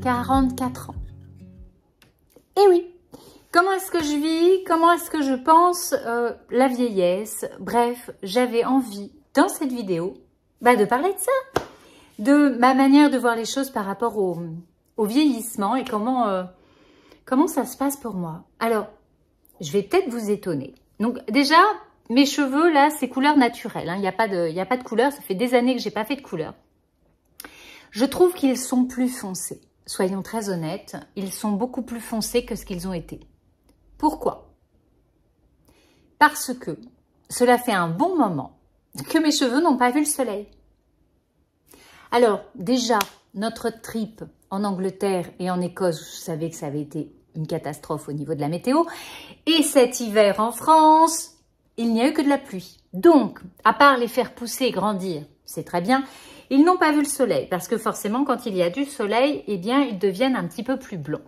44 ans. Et oui, comment est-ce que je vis? Comment est-ce que je pense la vieillesse? Bref, j'avais envie, dans cette vidéo, de parler de ça. De ma manière de voir les choses par rapport au vieillissement et comment ça se passe pour moi. Alors, je vais peut-être vous étonner. Donc déjà, mes cheveux, là, c'est couleur naturelle. Il n'y a pas de couleur. Ça fait des années que je n'ai pas fait de couleur. Je trouve qu'ils sont plus foncés. Soyons très honnêtes, ils sont beaucoup plus foncés que ce qu'ils ont été. Pourquoi? Parce que cela fait un bon moment que mes cheveux n'ont pas vu le soleil. Alors, déjà, notre trip en Angleterre et en Écosse, vous savez que ça avait été une catastrophe au niveau de la météo. Et cet hiver en France, il n'y a eu que de la pluie. Donc, à part les faire pousser et grandir, c'est très bien, ils n'ont pas vu le soleil. Parce que forcément, quand il y a du soleil, eh bien, ils deviennent un petit peu plus blonds.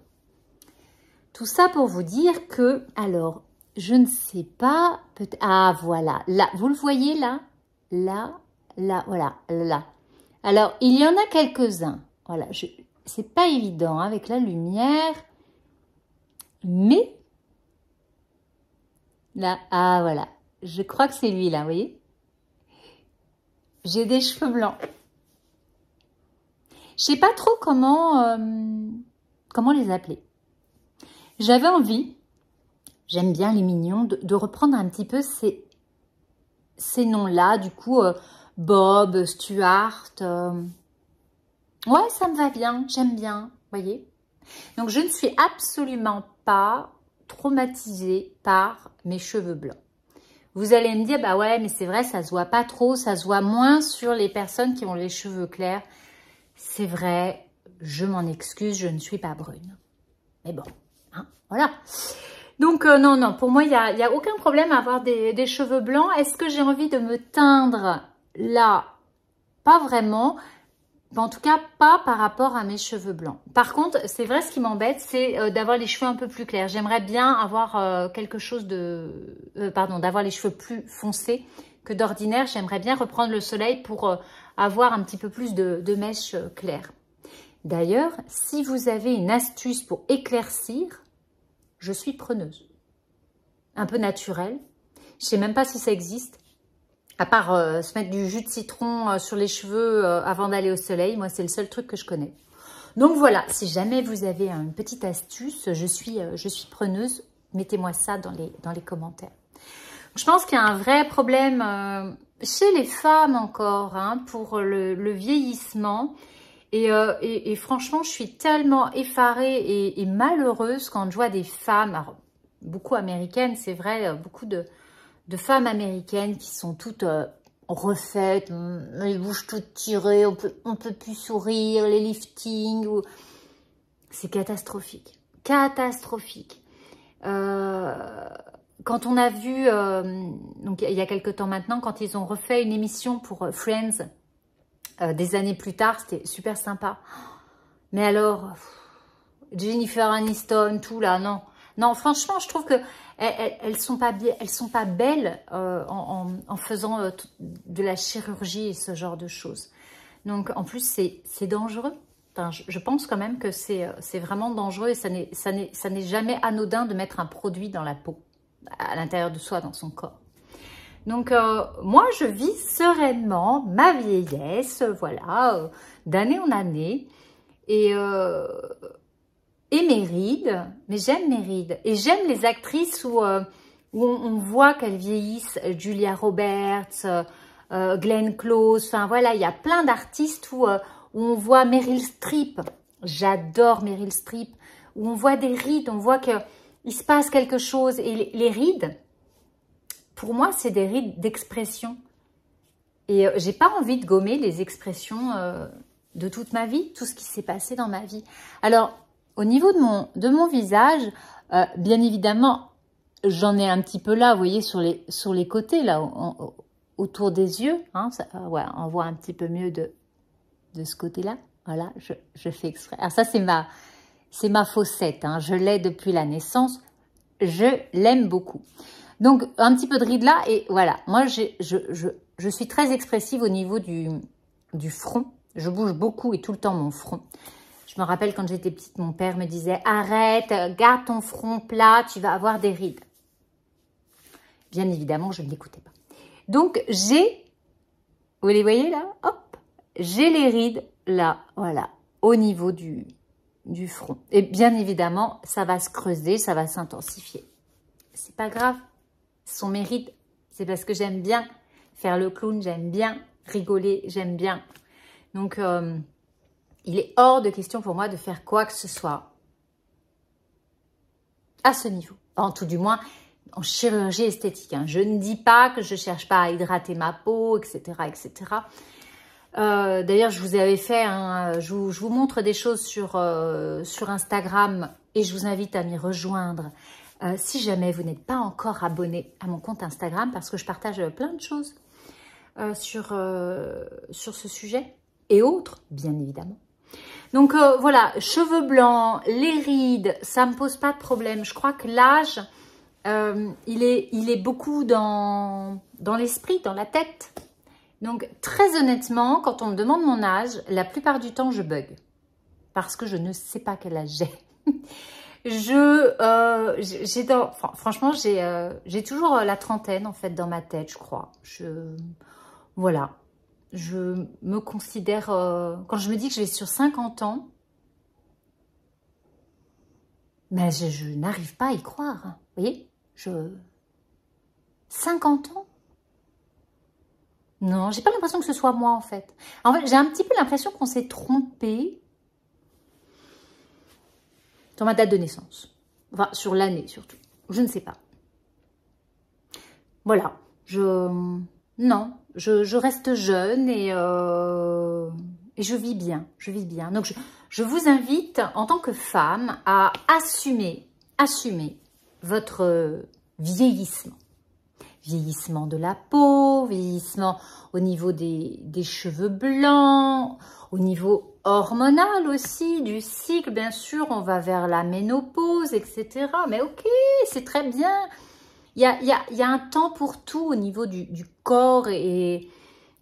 Tout ça pour vous dire que, alors, je ne sais pas, ah, voilà, là, vous le voyez là? Là, voilà, là. Alors, il y en a quelques-uns. Voilà, c'est pas évident hein, avec la lumière. Mais, là, ah voilà, je crois que c'est lui là, vous voyez. J'ai des cheveux blancs. Je sais pas trop comment les appeler. J'avais envie, j'aime bien les mignons, de reprendre un petit peu ces noms-là, du coup, Bob, Stuart. Ouais, ça me va bien, j'aime bien, vous voyez. Donc, je ne suis absolument pas traumatisée par mes cheveux blancs. Vous allez me dire, bah ouais, mais c'est vrai, ça se voit pas trop, ça se voit moins sur les personnes qui ont les cheveux clairs. C'est vrai, je m'en excuse, je ne suis pas brune. Mais bon, hein, voilà. Donc, non, pour moi, il y a aucun problème à avoir des cheveux blancs. Est-ce que j'ai envie de me teindre là? Pas vraiment. En tout cas, pas par rapport à mes cheveux blancs. Par contre, c'est vrai, ce qui m'embête, c'est d'avoir les cheveux un peu plus clairs. J'aimerais bien avoir quelque chose d'avoir les cheveux plus foncés que d'ordinaire. J'aimerais bien reprendre le soleil pour avoir un petit peu plus de mèches claires. D'ailleurs, si vous avez une astuce pour éclaircir, je suis preneuse. Un peu naturelle. Je sais même pas si ça existe. À part se mettre du jus de citron sur les cheveux avant d'aller au soleil. Moi, c'est le seul truc que je connais. Donc voilà, si jamais vous avez une petite astuce, je suis preneuse. Mettez-moi ça dans les commentaires. Je pense qu'il y a un vrai problème chez les femmes encore hein, pour le vieillissement. Et franchement, je suis tellement effarée et malheureuse quand je vois des femmes, alors, beaucoup américaines, c'est vrai, beaucoup de femmes américaines qui sont toutes refaites, les bouches toutes tirées, on peut plus sourire, les liftings. C'est catastrophique. Catastrophique. Quand on a vu, donc il y a quelques temps maintenant, quand ils ont refait une émission pour Friends, des années plus tard, c'était super sympa. Mais alors, Jennifer Aniston, tout là, non. Non, franchement, je trouve que elles sont pas belles en faisant de la chirurgie et ce genre de choses. Donc, en plus, c'est dangereux. Enfin, je pense quand même que c'est vraiment dangereux et ça n'est jamais anodin de mettre un produit dans la peau, à l'intérieur de soi, dans son corps. Donc, moi, je vis sereinement ma vieillesse, voilà, d'année en année. Et mes rides, mais j'aime mes rides. Et j'aime les actrices où on voit qu'elles vieillissent. Julia Roberts, Glenn Close, enfin voilà, il y a plein d'artistes où on voit Meryl Streep. J'adore Meryl Streep. Où on voit des rides, on voit qu'il se passe quelque chose. Et les rides, pour moi, c'est des rides d'expression. Et j'ai pas envie de gommer les expressions de toute ma vie, tout ce qui s'est passé dans ma vie. Alors, au niveau de mon visage, bien évidemment, j'en ai un petit peu là, vous voyez, sur les côtés, là, autour des yeux. Hein, ouais, on voit un petit peu mieux de ce côté-là. Voilà, je fais exprès. Alors ça, c'est ma faussette. Hein, je l'ai depuis la naissance. Je l'aime beaucoup. Donc, un petit peu de ride là. Et voilà, moi, je suis très expressive au niveau du front. Je bouge beaucoup et tout le temps mon front. Je me rappelle quand j'étais petite, mon père me disait « Arrête, garde ton front plat, tu vas avoir des rides. » Bien évidemment, je ne l'écoutais pas. Donc, vous les voyez là? Hop, j'ai les rides là, voilà, au niveau du front. Et bien évidemment, ça va se creuser, ça va s'intensifier. C'est pas grave, ce sont mes rides. C'est parce que j'aime bien faire le clown, j'aime bien rigoler, j'aime bien. Donc, il est hors de question pour moi de faire quoi que ce soit à ce niveau. En tout du moins, en chirurgie esthétique. Hein. Je ne dis pas que je ne cherche pas à hydrater ma peau, etc. etc. D'ailleurs, je vous avais fait, je vous montre des choses sur Instagram et je vous invite à m'y rejoindre si jamais vous n'êtes pas encore abonné à mon compte Instagram parce que je partage plein de choses sur ce sujet et autres, bien évidemment. Donc voilà, cheveux blancs, les rides, ça ne me pose pas de problème. Je crois que l'âge, il est beaucoup dans l'esprit, dans la tête. Donc très honnêtement, quand on me demande mon âge, la plupart du temps, je bug. Parce que je ne sais pas quel âge j'ai. Franchement, j'ai toujours la trentaine en fait dans ma tête, je crois. Voilà. Je me considère, quand je me dis que je vais sur 50 ans, mais je n'arrive pas à y croire. Hein. Vous voyez, 50 ans? Non, j'ai pas l'impression que ce soit moi en fait. En fait, j'ai un petit peu l'impression qu'on s'est trompé sur ma date de naissance. Enfin, sur l'année surtout. Je ne sais pas. Voilà. Non, je reste jeune et je vis bien. Je vis bien. Donc, je vous invite en tant que femme à assumer votre vieillissement. Vieillissement de la peau, vieillissement au niveau des cheveux blancs, au niveau hormonal aussi, du cycle, bien sûr, on va vers la ménopause, etc. Mais ok, c'est très bien. Il y a un temps pour tout au niveau du corps et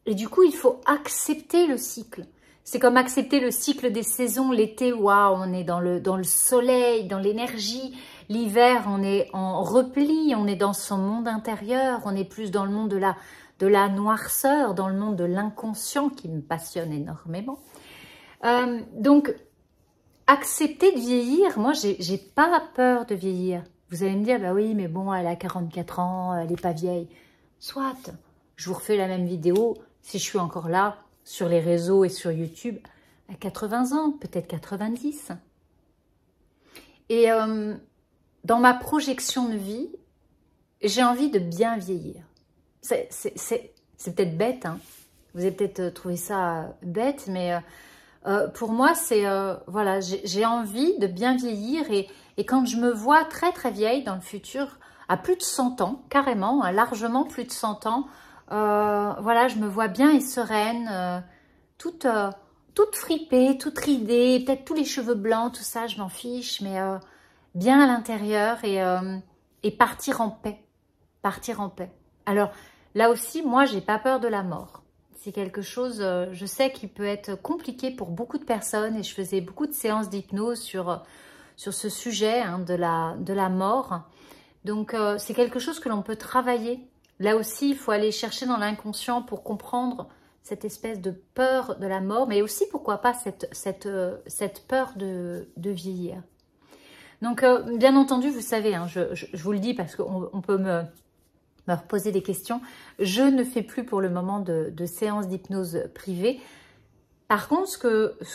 du coup, il faut accepter le cycle. C'est comme accepter le cycle des saisons. L'été, waouh, on est dans le soleil, dans l'énergie. L'hiver, on est en repli, on est dans son monde intérieur, on est plus dans le monde de la noirceur, dans le monde de l'inconscient qui me passionne énormément. Donc, accepter de vieillir, moi, j'ai pas peur de vieillir. Vous allez me dire, bah oui, mais bon, elle a 44 ans, elle n'est pas vieille. Soit, je vous refais la même vidéo, si je suis encore là, sur les réseaux et sur YouTube, à 80 ans, peut-être 90. Et dans ma projection de vie, j'ai envie de bien vieillir. C'est peut-être bête, hein. Vous avez peut-être trouvé ça bête, mais pour moi, c'est voilà, j'ai envie de bien vieillir et quand je me vois très très vieille dans le futur, à plus de 100 ans, carrément, hein, largement plus de 100 ans, voilà, je me vois bien et sereine, toute fripée, toute ridée, peut-être tous les cheveux blancs, tout ça, je m'en fiche, mais bien à l'intérieur et partir en paix. Partir en paix. Alors, là aussi, moi, j'ai pas peur de la mort. C'est quelque chose, je sais, qui peut être compliqué pour beaucoup de personnes et je faisais beaucoup de séances d'hypnose sur ce sujet hein, de la mort. Donc, c'est quelque chose que l'on peut travailler. Là aussi, il faut aller chercher dans l'inconscient pour comprendre cette espèce de peur de la mort, mais aussi, pourquoi pas, cette peur de vieillir. Donc, bien entendu, vous savez, hein, je vous le dis parce qu'on peut me reposer des questions. Je ne fais plus pour le moment de séances d'hypnose privée. Par contre, ce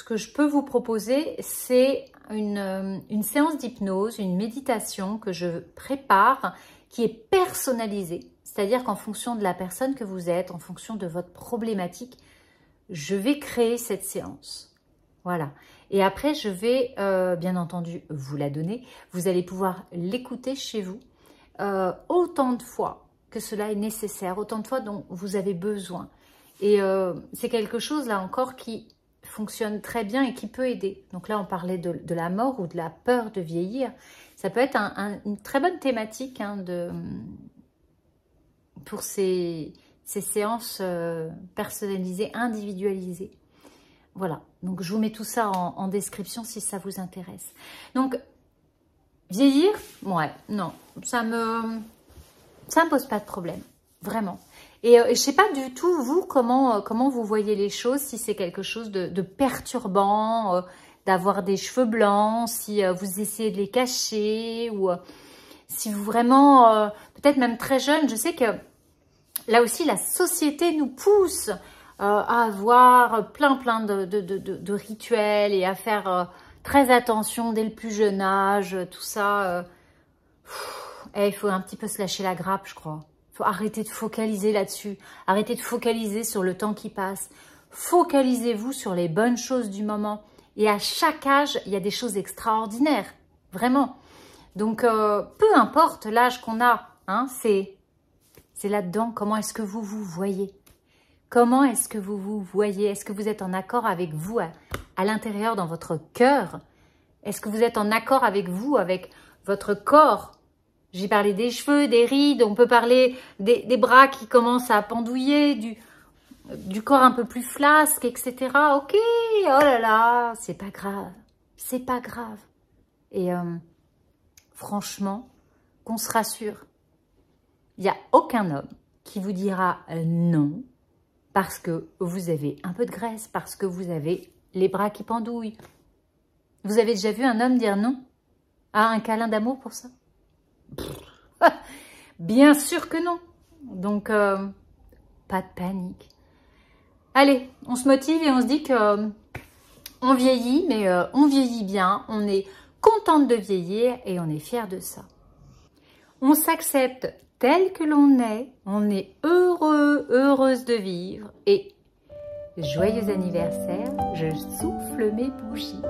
que je peux vous proposer, c'est une séance d'hypnose, une méditation que je prépare qui est personnalisée. C'est-à-dire qu'en fonction de la personne que vous êtes, en fonction de votre problématique, je vais créer cette séance. Voilà. Et après, je vais, bien entendu, vous la donner. Vous allez pouvoir l'écouter chez vous autant de fois que cela est nécessaire, autant de fois dont vous avez besoin. Et c'est quelque chose, là encore, qui fonctionne très bien et qui peut aider. Donc là, on parlait de la mort ou de la peur de vieillir. Ça peut être une très bonne thématique hein, pour ces séances personnalisées, individualisées. Voilà. Donc, je vous mets tout ça en description si ça vous intéresse. Donc, vieillir, ouais, non, ça me pose pas de problème, vraiment. Et je sais pas du tout, vous, comment vous voyez les choses, si c'est quelque chose de perturbant, d'avoir des cheveux blancs, si vous essayez de les cacher, ou si vous vraiment, peut-être même très jeune, je sais que là aussi, la société nous pousse à avoir plein de rituels et à faire très attention dès le plus jeune âge, tout ça. Il faut un petit peu se lâcher la grappe, je crois. Il faut arrêter de focaliser là-dessus, arrêter de focaliser sur le temps qui passe. Focalisez-vous sur les bonnes choses du moment. Et à chaque âge, il y a des choses extraordinaires, vraiment. Donc, peu importe l'âge qu'on a, hein, c'est là-dedans. Comment est-ce que vous vous voyez? Comment est-ce que vous vous voyez? Est-ce que vous êtes en accord avec vous à l'intérieur, dans votre cœur? Est-ce que vous êtes en accord avec vous, avec votre corps? J'ai parlé des cheveux, des rides, on peut parler des bras qui commencent à pendouiller, du corps un peu plus flasque, etc. Ok, oh là là, c'est pas grave, c'est pas grave. Et franchement, qu'on se rassure, il n'y a aucun homme qui vous dira non parce que vous avez un peu de graisse, parce que vous avez les bras qui pendouillent. Vous avez déjà vu un homme dire non à un câlin d'amour pour ça? Bien sûr que non. Donc, pas de panique. Allez, on se motive et on se dit que on vieillit, mais on vieillit bien. On est contente de vieillir et on est fière de ça. On s'accepte tel que l'on est. On est heureux, heureuse de vivre. Et joyeux anniversaire, je souffle mes bougies.